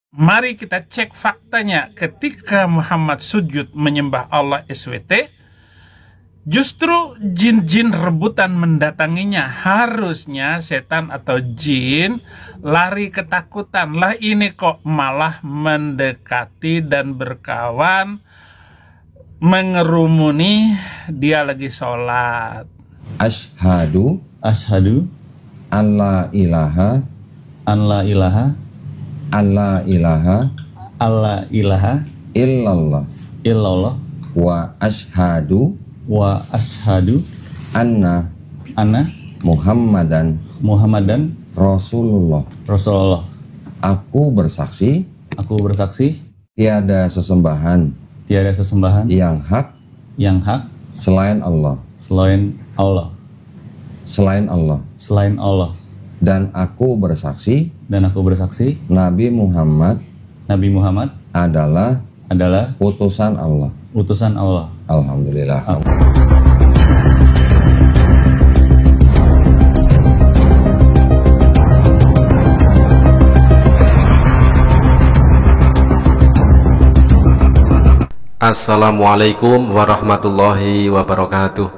Mari kita cek faktanya. Ketika Muhammad sujud menyembah Allah SWT, justru jin-jin rebutan mendatanginya. Harusnya setan atau jin lari ketakutan. Lah ini kok malah mendekati dan berkawan, mengerumuni dia lagi sholat. Ashhadu alla ilaha illallah wa ashhadu anna Muhammadan Rasulullah. Aku bersaksi tiada sesembahan yang hak selain Allah. Dan aku bersaksi Nabi Muhammad adalah utusan Allah. Alhamdulillah. Assalamualaikum warahmatullahi wabarakatuh.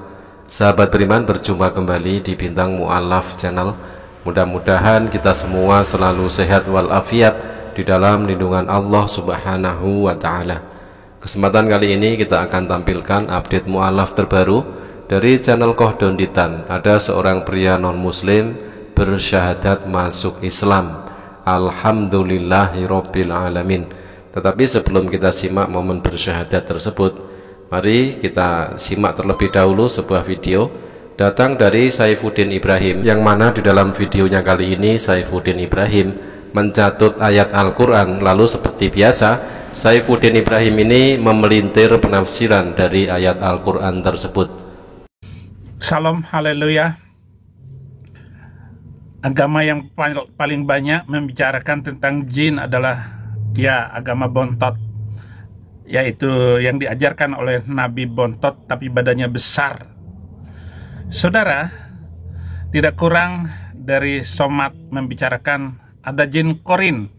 Sahabat beriman, berjumpa kembali di Bintang Mu'allaf Channel. Mudah-mudahan kita semua selalu sehat walafiat di dalam lindungan Allah Subhanahu wa Ta'ala. Kesempatan kali ini kita akan tampilkan update mu'allaf terbaru dari channel Kohdon Ditan. Ada seorang pria non-muslim bersyahadat masuk Islam. Alhamdulillahirabbil alamin. Tetapi sebelum kita simak momen bersyahadat tersebut, mari kita simak terlebih dahulu sebuah video datang dari Saifuddin Ibrahim, yang mana di dalam videonya kali ini Saifuddin Ibrahim mencatut ayat Al-Quran. Lalu seperti biasa, Saifuddin Ibrahim ini memelintir penafsiran dari ayat Al-Quran tersebut. Salam, haleluya. Agama yang paling banyak membicarakan tentang jin adalah agama Bontot, yaitu yang diajarkan oleh Nabi Bontot tapi badannya besar. Saudara, tidak kurang dari Somat membicarakan ada jin korin,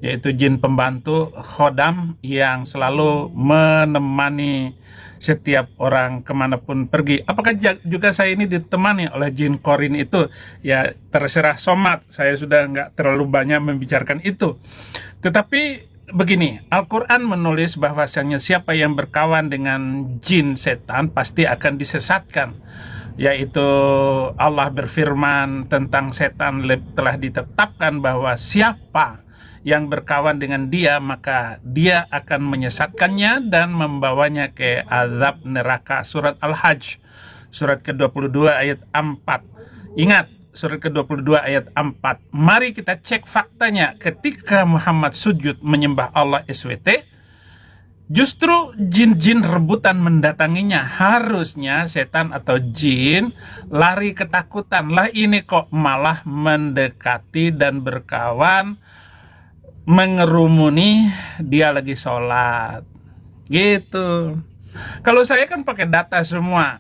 yaitu jin pembantu khodam yang selalu menemani setiap orang kemanapun pergi. Apakah juga saya ini ditemani oleh jin korin itu? Ya terserah Somat, saya sudah nggak terlalu banyak membicarakan itu. Tetapi begini, Al-Quran menulis bahwasanya siapa yang berkawan dengan jin setan pasti akan disesatkan. Yaitu Allah berfirman tentang setan, telah ditetapkan bahwa siapa yang berkawan dengan dia maka dia akan menyesatkannya dan membawanya ke azab neraka. Surat Al-Hajj surat ke-22 ayat 4. Ingat, surat ke-22 ayat 4. Mari kita cek faktanya. Ketika Muhammad sujud menyembah Allah SWT, justru jin-jin rebutan mendatanginya. Harusnya setan atau jin lari ketakutan. Lah ini kok malah mendekati dan berkawan, mengerumuni dia lagi sholat. Gitu. Kalau saya kan pakai data semua,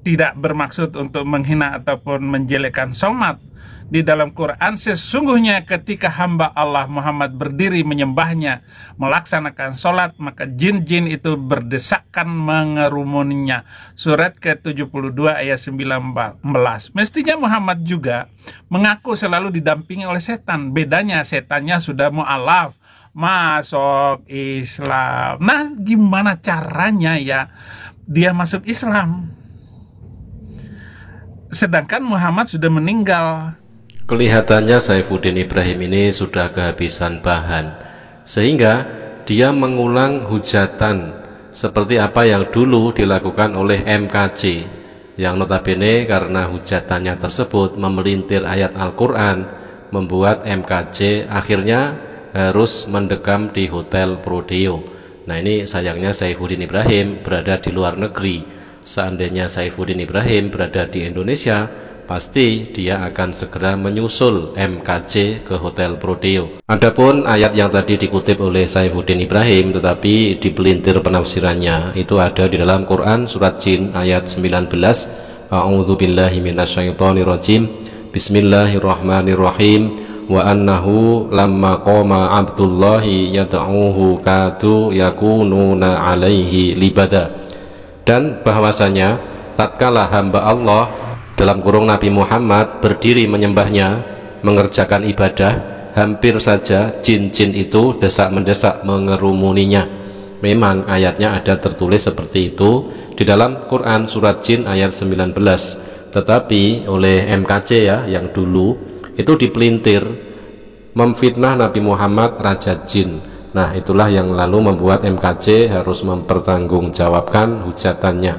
tidak bermaksud untuk menghina ataupun menjelekkan Somat. Di dalam Quran, sesungguhnya ketika hamba Allah Muhammad berdiri menyembahnya, melaksanakan sholat, maka jin-jin itu berdesakan mengerumuninya. Surat ke-72 ayat 19. Mestinya Muhammad juga mengaku selalu didampingi oleh setan. Bedanya setannya sudah mu'alaf, masuk Islam. Nah, gimana caranya ya dia masuk Islam? Sedangkan Muhammad sudah meninggal. Kelihatannya Saifuddin Ibrahim ini sudah kehabisan bahan, sehingga dia mengulang hujatan seperti apa yang dulu dilakukan oleh MKC, yang notabene karena hujatannya tersebut memelintir ayat Al-Quran, membuat MKC akhirnya harus mendekam di Hotel Prodeo. Nah, ini sayangnya Saifuddin Ibrahim berada di luar negeri. Seandainya Saifuddin Ibrahim berada di Indonesia, pasti dia akan segera menyusul MKC ke Hotel Prodeo. Adapun ayat yang tadi dikutip oleh Saifuddin Ibrahim tetapi dipelintir penafsirannya, itu ada di dalam Quran surat Jin ayat 19. A'udzubillahi minasyaitonirrajim. Bismillahirrahmanirrahim. wa annahu lamma qama Abdullahi yad'uhu kadu yakununa alaihi libada. Dan bahwasanya tatkala hamba Allah dalam kurung Nabi Muhammad berdiri menyembahnya, mengerjakan ibadah, hampir saja jin-jin itu desak-mendesak mengerumuninya. Memang ayatnya ada tertulis seperti itu di dalam Quran surat Jin ayat 19, tetapi oleh MKC ya yang dulu itu dipelintir memfitnah Nabi Muhammad Raja Jin. Nah, itulah yang lalu membuat MKC harus mempertanggungjawabkan hujatannya.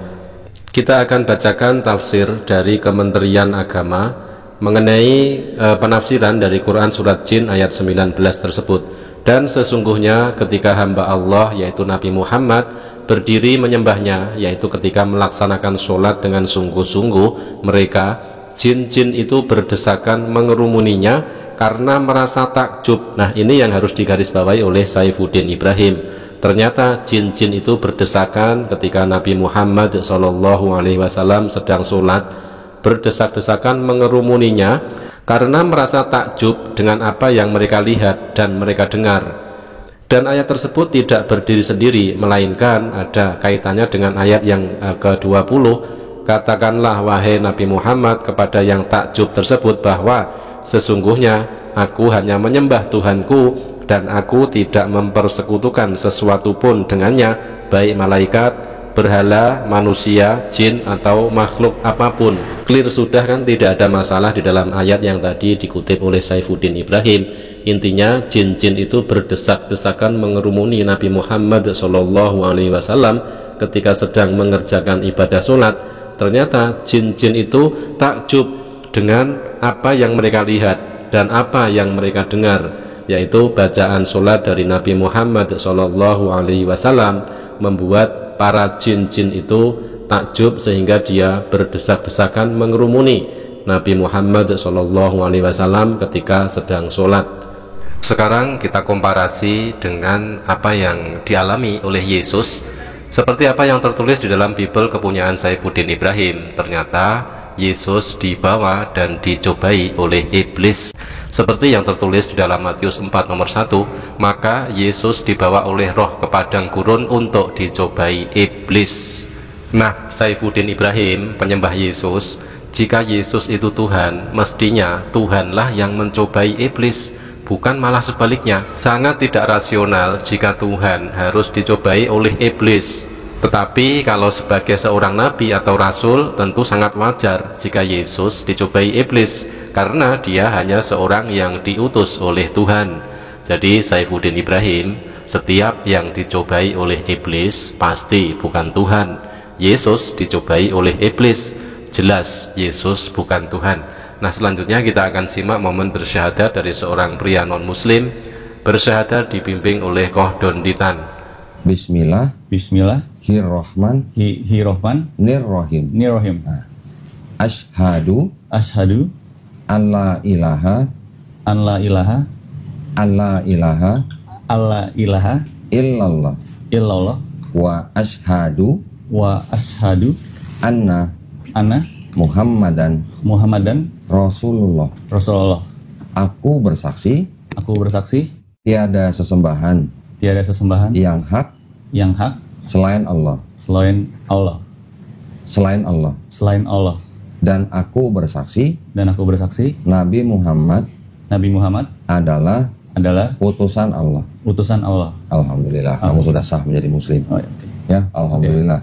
Kita akan bacakan tafsir dari Kementerian Agama mengenai penafsiran dari Quran surat Jin ayat 19 tersebut. Dan sesungguhnya ketika hamba Allah yaitu Nabi Muhammad berdiri menyembahnya, yaitu ketika melaksanakan sholat dengan sungguh-sungguh, mereka jin-jin itu berdesakan mengerumuninya karena merasa takjub. Nah, ini yang harus digarisbawahi oleh Saifuddin Ibrahim. Ternyata jin-jin itu berdesakan ketika Nabi Muhammad SAW sedang sholat, berdesak-desakan mengerumuninya karena merasa takjub dengan apa yang mereka lihat dan mereka dengar. Dan ayat tersebut tidak berdiri sendiri, melainkan ada kaitannya dengan ayat yang ke-20. Katakanlah wahai Nabi Muhammad kepada yang takjub tersebut bahwa sesungguhnya aku hanya menyembah Tuhanku dan aku tidak mempersekutukan sesuatu pun dengannya, baik malaikat, berhala, manusia, jin, atau makhluk apapun. Clear sudah kan, tidak ada masalah di dalam ayat yang tadi dikutip oleh Saifuddin Ibrahim. Intinya jin-jin itu berdesak-desakan mengerumuni Nabi Muhammad SAW ketika sedang mengerjakan ibadah sholat. Ternyata jin-jin itu takjub dengan apa yang mereka lihat dan apa yang mereka dengar, yaitu bacaan sholat dari Nabi Muhammad SAW membuat para jin-jin itu takjub sehingga dia berdesak-desakan mengerumuni Nabi Muhammad SAW ketika sedang sholat. Sekarang kita komparasi dengan apa yang dialami oleh Yesus, seperti apa yang tertulis di dalam Bible kepunyaan Saifuddin Ibrahim. Ternyata Yesus dibawa dan dicobai oleh iblis, seperti yang tertulis di dalam Matius 4 nomor 1. Maka Yesus dibawa oleh roh ke padang gurun untuk dicobai iblis. Nah, Saifuddin Ibrahim, penyembah Yesus, jika Yesus itu Tuhan, mestinya Tuhanlah yang mencobai iblis, bukan malah sebaliknya. Sangat tidak rasional jika Tuhan harus dicobai oleh iblis. Tetapi kalau sebagai seorang nabi atau rasul, tentu sangat wajar jika Yesus dicobai iblis, karena dia hanya seorang yang diutus oleh Tuhan. Jadi Saifuddin Ibrahim, setiap yang dicobai oleh iblis pasti bukan Tuhan. Yesus dicobai oleh iblis, jelas Yesus bukan Tuhan. Nah, selanjutnya kita akan simak momen bersyahadat dari seorang pria non-muslim. Bersyahadat dibimbing oleh Kohdon Ditan. Bismillahirrahmanirrahim. Nirrahim. Ashhadu an la ilaha illallah wa ashhadu anna Muhammadan Rasulullah. Aku bersaksi tiada sesembahan yang hak selain Allah. Dan aku bersaksi Nabi Muhammad adalah utusan Allah. Alhamdulillah, kamu sudah sah menjadi muslim. Ya, alhamdulillah.